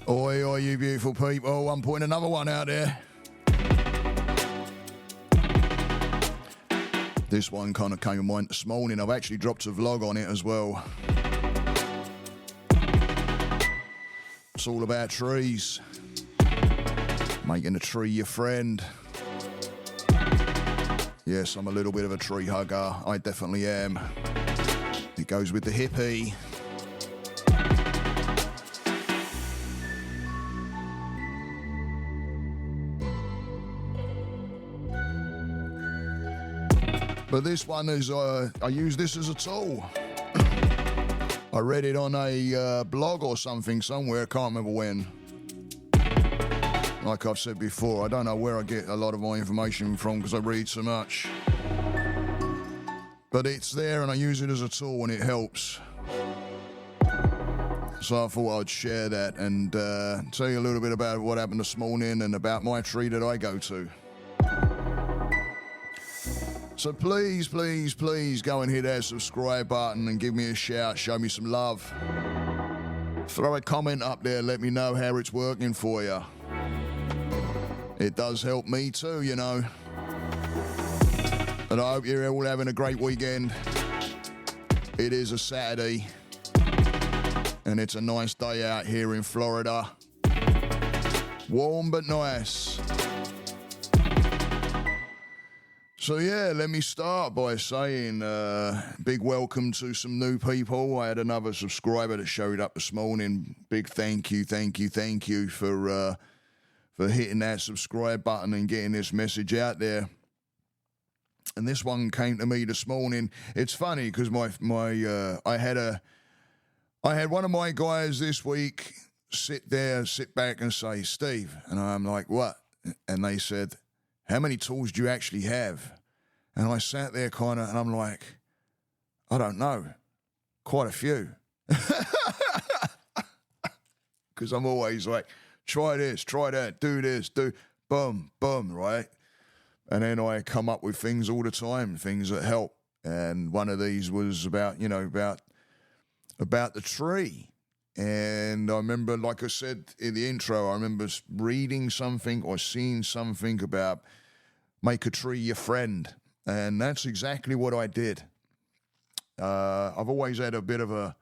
Oi, oi, you beautiful people. I'm putting another one out there. This one kind of came to mind this morning. I've actually dropped a vlog on it as well. It's all about trees. Making a tree your friend. Yes, I'm a little bit of a tree hugger. I definitely am. It goes with the hippie. But this one is, I use this as a tool. I read it on a blog or something somewhere, I can't remember when. Like I've said before, I don't know where I get a lot of my information from because I read so much. But it's there and I use it as a tool and it helps. So I thought I'd share that and tell you a little bit about what happened this morning and about my tree that I go to. So please, please, please go and hit that subscribe button and give me a shout, show me some love. Throw a comment up there, let me know how it's working for you. It does help me too, you know. And I hope you're all having a great weekend. It is a Saturday. And it's a nice day out here in Florida. Warm but nice. So yeah, let me start by saying big welcome to some new people. I had another subscriber that showed up this morning. Big thank you for hitting that subscribe button and getting this message out there. And this one came to me this morning. It's funny because I had one of my guys this week sit back and say, Steve, and I'm like, what? And they said, how many tools do you actually have? And I sat there kind of, and I'm like, I don't know, quite a few. Because I'm always like, try this, try that, do this, boom, right? And then I come up with things all the time, things that help. And one of these was about the tree. And I remember, like I said in the intro, I remember reading something or seeing something about make a tree your friend. And that's exactly what I did. I've always had a bit of a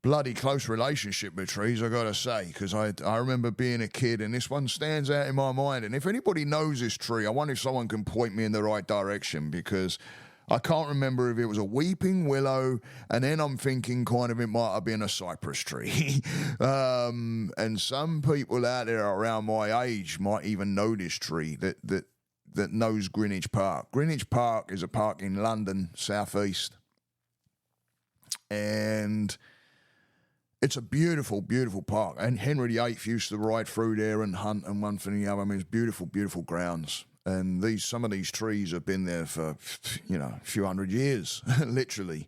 bloody close relationship with trees, I gotta say, because I remember being a kid, and this one stands out in my mind. And if anybody knows this tree, I wonder if someone can point me in the right direction, because I can't remember if it was a weeping willow, and then I'm thinking kind of it might have been a cypress tree. And some people out there around my age might even know this tree that knows Greenwich Park. Greenwich Park is a park in London, southeast. And it's a beautiful, beautiful park. And Henry VIII used to ride through there and hunt and one thing and the other. I mean, it's beautiful, beautiful grounds. And some of these trees have been there for, a few hundred years, literally.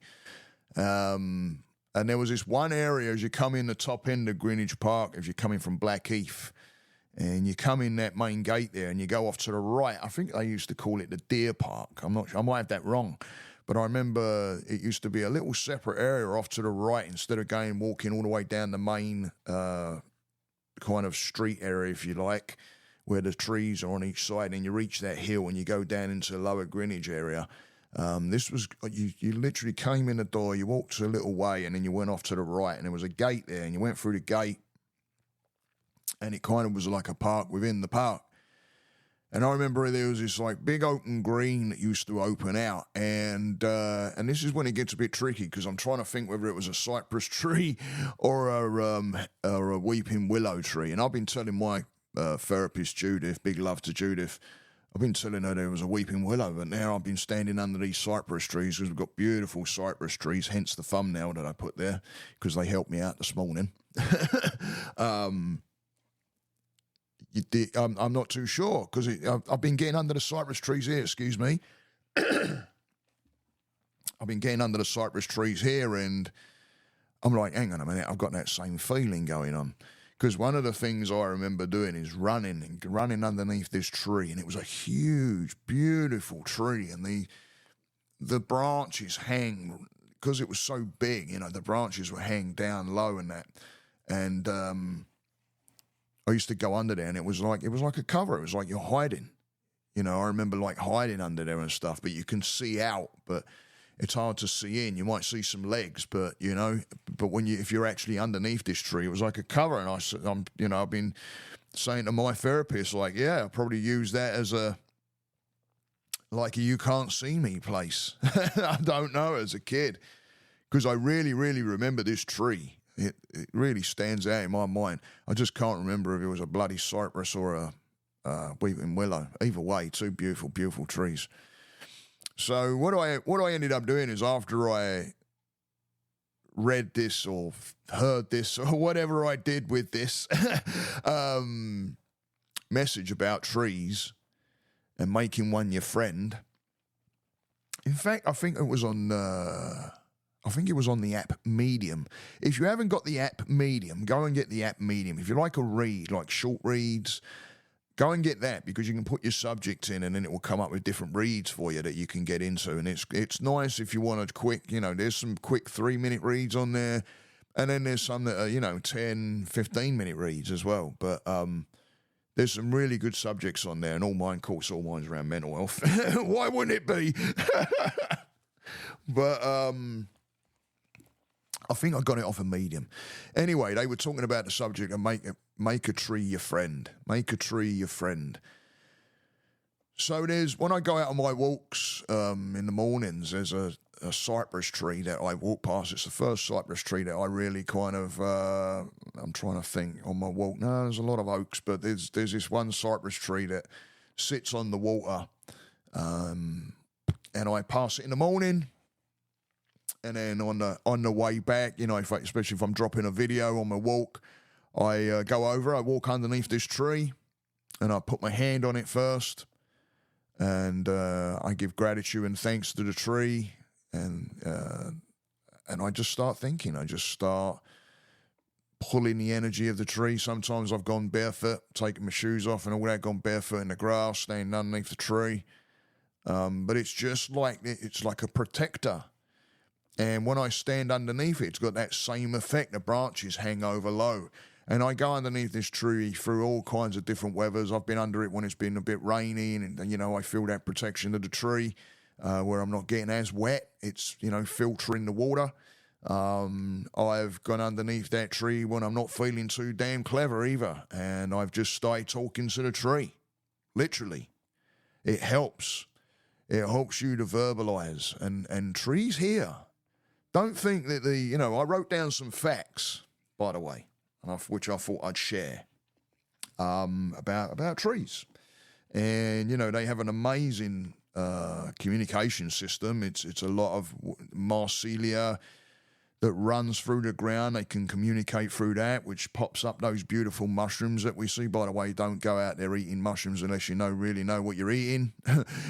And there was this one area as you come in the top end of Greenwich Park, if you're coming from Blackheath, and you come in that main gate there and you go off to the right. I think they used to call it the Deer Park. I'm not sure. I might have that wrong. But I remember it used to be a little separate area off to the right instead of walking all the way down the main kind of street area, if you like, where the trees are on each side, and you reach that hill and you go down into the lower Greenwich area. This was, you literally came in the door, you walked a little way, and then you went off to the right, and there was a gate there, and you went through the gate, and it kind of was like a park within the park. And I remember there was this like big open green that used to open out, and this is when it gets a bit tricky, because I'm trying to think whether it was a cypress tree or a weeping willow tree. And I've been telling my therapist Judith, big love to Judith, I've been telling her there was a weeping willow, but now I've been standing under these cypress trees because we've got beautiful cypress trees, hence the thumbnail that I put there, because they helped me out this morning. I'm not too sure, because I've been getting under the cypress trees here, excuse me. I've been getting under the cypress trees here, and I'm like, hang on a minute, I've got that same feeling going on. Because one of the things I remember doing is running underneath this tree, and it was a huge, beautiful tree, and the branches hang, because it was so big, the branches were hang down low and that. And I used to go under there, and it was like a cover. It was like you're hiding. You know, I remember like hiding under there and stuff, but you can see out, but it's hard to see in. You might see some legs, but you know, if you're actually underneath this tree, it was like a cover. And I've been saying to my therapist, like, yeah, I'll probably use that as a you can't see me place. I don't know, as a kid, because I really, really remember this tree. It really stands out in my mind. I just can't remember if it was a bloody cypress or a weeping willow. Either way, two beautiful, beautiful trees. So what I ended up doing is, after I read this or heard this or whatever I did with this message about trees and making one your friend. In fact, I think it was on the app Medium. If you haven't got the app Medium, go and get the app Medium. If you like a read, like short reads, go and get that, because you can put your subjects in and then it will come up with different reads for you that you can get into. And it's nice if you want a quick, there's some quick 3-minute reads on there. And then there's some that are, 10, 15-minute reads as well. But there's some really good subjects on there, and all mine's around mental health. Why wouldn't it be? But I think I got it off a Medium. Anyway, they were talking about the subject of make a tree your friend. Make a tree your friend. So when I go out on my walks in the mornings, there's a cypress tree that I walk past. It's the first cypress tree that I really kind of, I'm trying to think on my walk. No, there's a lot of oaks, but there's this one cypress tree that sits on the water. And I pass it in the morning. And then on the way back, especially if I'm dropping a video on my walk, I walk underneath this tree, and I put my hand on it first, and I give gratitude and thanks to the tree, and I just start thinking. I just start pulling the energy of the tree. Sometimes I've gone barefoot, taken my shoes off and all that, gone barefoot in the grass, standing underneath the tree. But it's like a protector. And when I stand underneath it, it's got that same effect. The branches hang over low. And I go underneath this tree through all kinds of different weathers. I've been under it when it's been a bit rainy, and I feel that protection of the tree where I'm not getting as wet. It's, filtering the water. I've gone underneath that tree when I'm not feeling too damn clever either. And I've just started talking to the tree. Literally. It helps. It helps you to verbalize. And trees here. Don't think that I wrote down some facts, by the way, which I thought I'd share about trees. And, they have an amazing communication system. It's a lot of mycelia that runs through the ground. They can communicate through that, which pops up those beautiful mushrooms that we see. By the way, don't go out there eating mushrooms unless you really know what you're eating.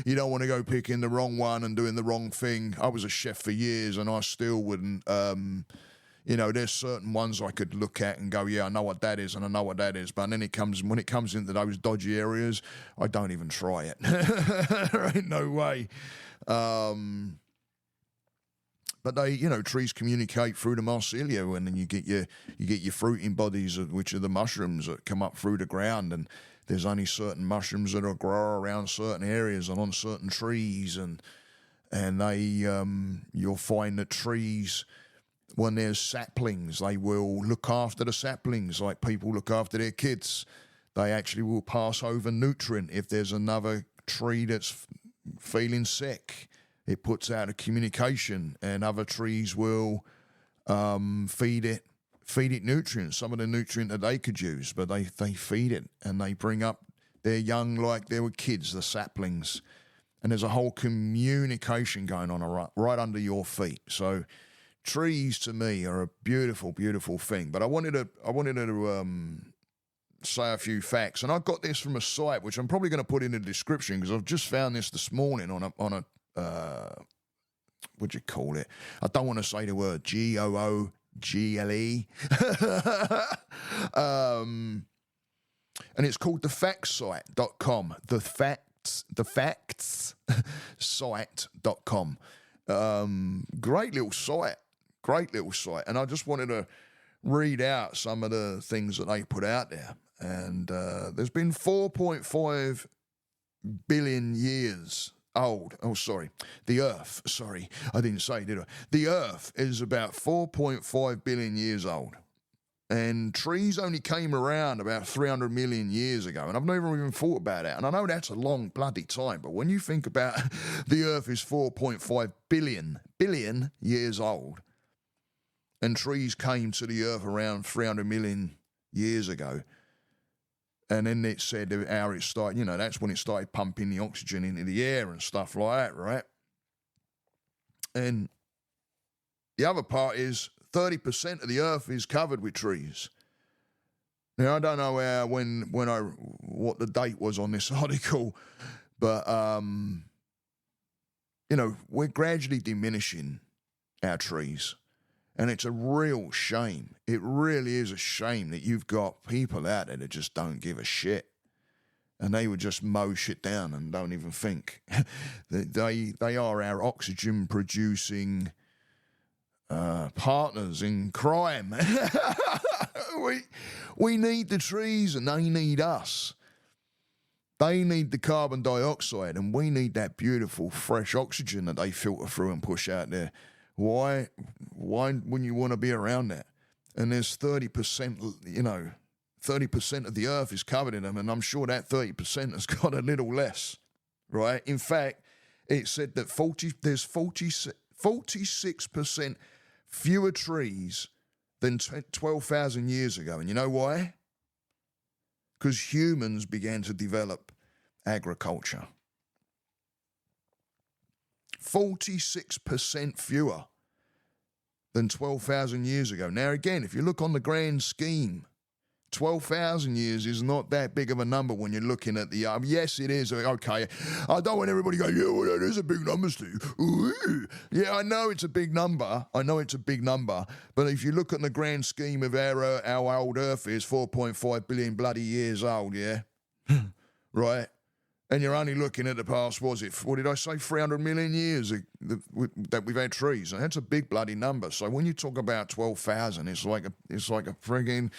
You don't want to go picking the wrong one and doing the wrong thing. I was a chef for years, and I still wouldn't. There's certain ones I could look at and go, yeah, I know what that is, and I know what that is. But then when it comes into those dodgy areas, I don't even try it. There ain't no way. But they, trees communicate through the mycelia, and then you get your fruiting bodies, which are the mushrooms that come up through the ground. And there's only certain mushrooms that will grow around certain areas and on certain trees, and they you'll find that trees, when there's saplings, they will look after the saplings like people look after their kids. They actually will pass over nutrient if there's another tree that's feeling sick. It puts out a communication, and other trees will feed it nutrients, some of the nutrient that they could use, but they feed it, and they bring up their young like they were kids, the saplings. And there's a whole communication going on right under your feet. So trees to me are a beautiful, beautiful thing. But I wanted to say a few facts, and I got this from a site which I'm probably going to put in the description, because I've just found this morning on a what do you call it? I don't want to say the word Google. And it's called thefactssite.com. Thefactssite.com. Great little site. And I just wanted to read out some of the things that they put out there. And there's been 4.5 billion years old. Oh, sorry. The Earth. Sorry, I didn't say, did I? The Earth is about 4.5 billion years old. And trees only came around about 300 million years ago. And I've never even thought about that. And I know that's a long bloody time. But when you think about the Earth is 4.5 billion years old, and trees came to the Earth around 300 million years ago, and then it said how it started, you know, that's when it started pumping the oxygen into the air and stuff like that, right? And the other part is 30% of the Earth is covered with trees. Now, I don't know what the date was on this article, but, you know, we're gradually diminishing our trees. And it's a real shame. It really is a shame that you've got people out there that just don't give a shit. And they would just mow shit down and don't even think. They are our oxygen-producing partners in crime. we need the trees and they need us. They need the carbon dioxide and we need that beautiful, fresh oxygen that they filter through and push out there. Why wouldn't you want to be around that? And there's 30%, you know, 30% of the Earth is covered in them, and I'm sure that 30% has got a little less, right? In fact, it said that there's 46% fewer trees than 12,000 years ago. And you know why? Because humans began to develop agriculture. 46% fewer than 12,000 years ago. Now, again, if you look on the grand scheme, 12,000 years is not that big of a number when you're looking at the... yes, it is. Okay, I don't want everybody to go, yeah, well, that is a big number, Steve. Ooh. Yeah, I know it's a big number. But if you look at the grand scheme of our old Earth is 4.5 billion bloody years old, yeah? Right? And you're only looking at the past, what did I say, 300 million years that we've had trees. And that's a big bloody number. So when you talk about 12,000, it's like a friggin',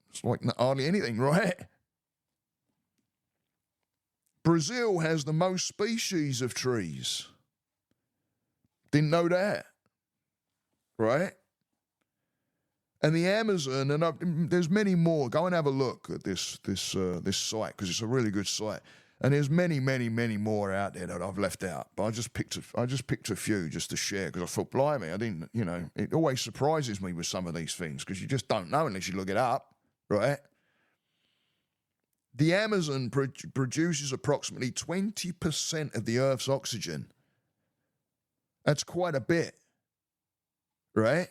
it's like hardly anything, right? Brazil has the most species of trees. Didn't know that, right? And the Amazon, and there's many more. Go and have a look at this site because it's a really good site. And there's many, many, many more out there that I've left out. But I just picked a few just to share because I thought, blimey, I didn't, you know, it always surprises me with some of these things because you just don't know unless you look it up, right? The Amazon produces approximately 20% of the Earth's oxygen. That's quite a bit, right?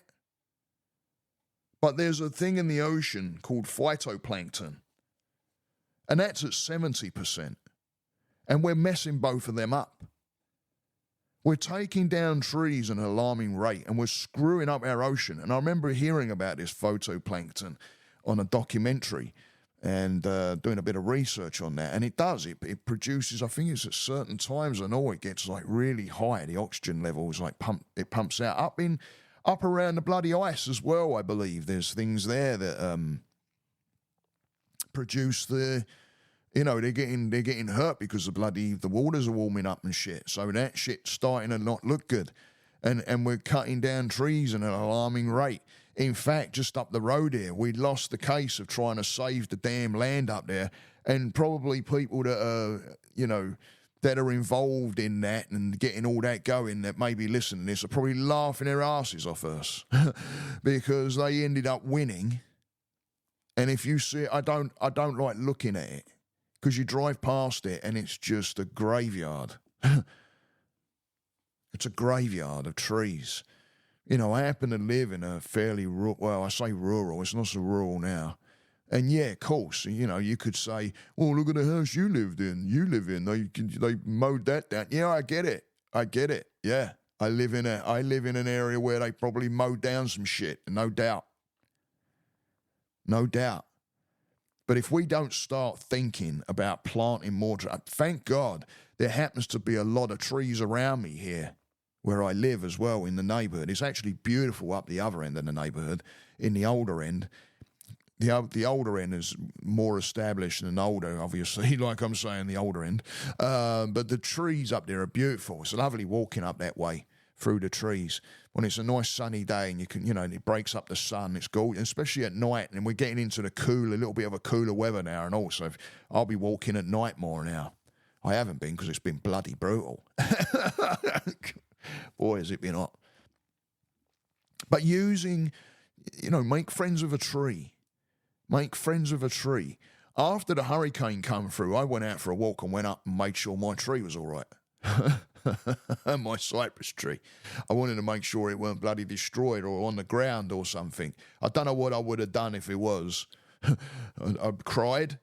But there's a thing in the ocean called phytoplankton, and that's at 70%. And we're messing both of them up. We're taking down trees at an alarming rate, and we're screwing up our ocean. And I remember hearing about this phytoplankton on a documentary and doing a bit of research on that. And it does. It produces, I think it's at certain times and all, it gets like really high. The oxygen levels it pumps out up around the bloody ice as well, I believe. There's things there that produce the... You know, they're getting hurt because the waters are warming up and shit. So that shit's starting to not look good. And we're cutting down trees at an alarming rate. In fact, just up the road here, we lost the case of trying to save the damn land up there. And probably people that are, you know, that are involved in that and getting all that going that may be listening to this are probably laughing their asses off us because they ended up winning. And if you see it, I don't like looking at it. Because you drive past it and it's just a graveyard. It's a graveyard of trees. You know, I happen to live in a fairly well, I say rural, it's not so rural now. And yeah, of course, you know, you could say, oh, look at the house you live in. They mowed that down. Yeah, I get it. Yeah, I live in an area where they probably mowed down some shit, no doubt. But if we don't start thinking about planting more trees, thank God there happens to be a lot of trees around me here where I live as well in the neighbourhood. It's actually beautiful up the other end of the neighbourhood. In the older end, the older end is more established than older, obviously, like I'm saying, the older end. But the trees up there are beautiful. It's lovely walking up that way through the trees when it's a nice sunny day and you can, it breaks up the sun. It's gorgeous, especially at night. And we're getting into the cooler, a little bit of a cooler weather now. And also, I'll be walking at night more now. I haven't been because it's been bloody brutal. Boy, has it been hot. But make friends with a tree. Make friends with a tree. After the hurricane come through, I went out for a walk and went up and made sure my tree was all right. My cypress tree. I wanted to make sure it weren't bloody destroyed or on the ground or something. I don't know what I would have done if it was. I cried,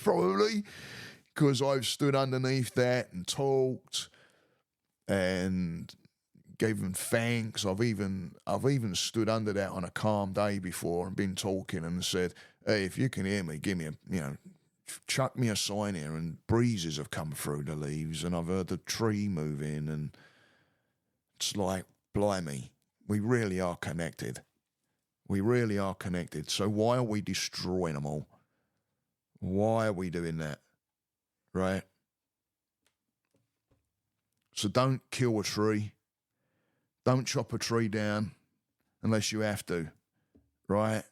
probably, because I've stood underneath that and talked and gave them thanks. I've even stood under that on a calm day before and been talking and said, hey, if you can hear me, give me chuck me a sign here. And breezes have come through the leaves and I've heard the tree moving, and it's like, blimey, we really are connected. We really are connected. So why are we destroying them all? Why are we doing that? Right? So don't kill a tree. Don't chop a tree down unless you have to, right?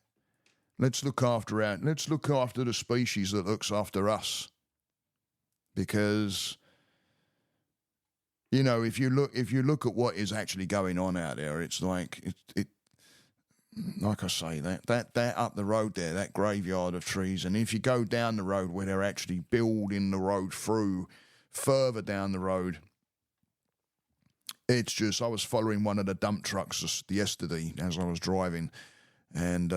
Let's look after the species that looks after us. Because, if you look at what is actually going on out there, it's like like I say, that up the road there, that graveyard of trees, and if you go down the road where they're actually building the road through, further down the road, it's just, I was following one of the dump trucks just yesterday as I was driving, and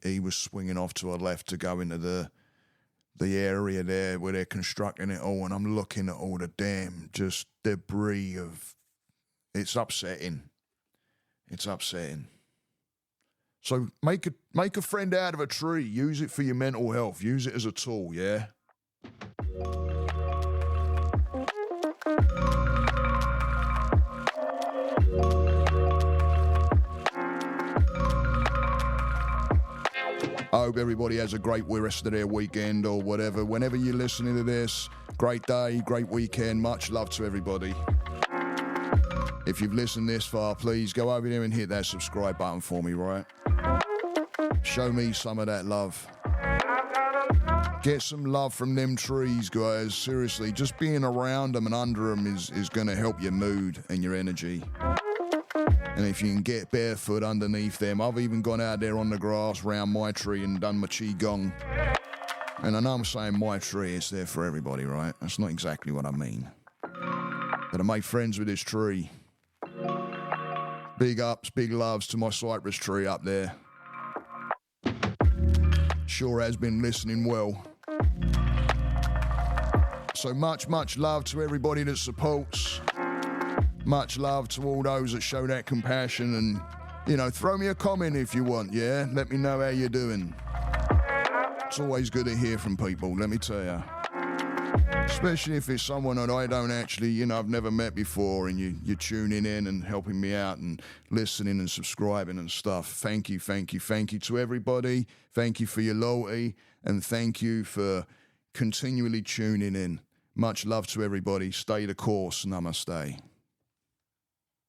he was swinging off to a left to go into the area there where they're constructing it all, and I'm looking at all the damn just debris of. It's upsetting. It's upsetting. So make a friend out of a tree. Use it for your mental health. Use it as a tool. Yeah. I hope everybody has a great rest of their weekend or whatever. Whenever you're listening to this, great day, great weekend. Much love to everybody. If you've listened this far, please go over there and hit that subscribe button for me, right? Show me some of that love. Get some love from them trees, guys. Seriously, just being around them and under them is going to help your mood and your energy. And if you can get barefoot underneath them, I've even gone out there on the grass around my tree and done my qigong. And I know I'm saying my tree, it's there for everybody, right? That's not exactly what I mean. But I made friends with this tree. Big ups, big loves to my cypress tree up there. Sure has been listening well. So much love to everybody that supports. Much love to all those that show that compassion, and, throw me a comment if you want, yeah? Let me know how you're doing. It's always good to hear from people, let me tell you. Especially if it's someone that I don't actually, I've never met before, and you're tuning in and helping me out and listening and subscribing and stuff. Thank you to everybody. Thank you for your loyalty, and thank you for continually tuning in. Much love to everybody. Stay the course. Namaste.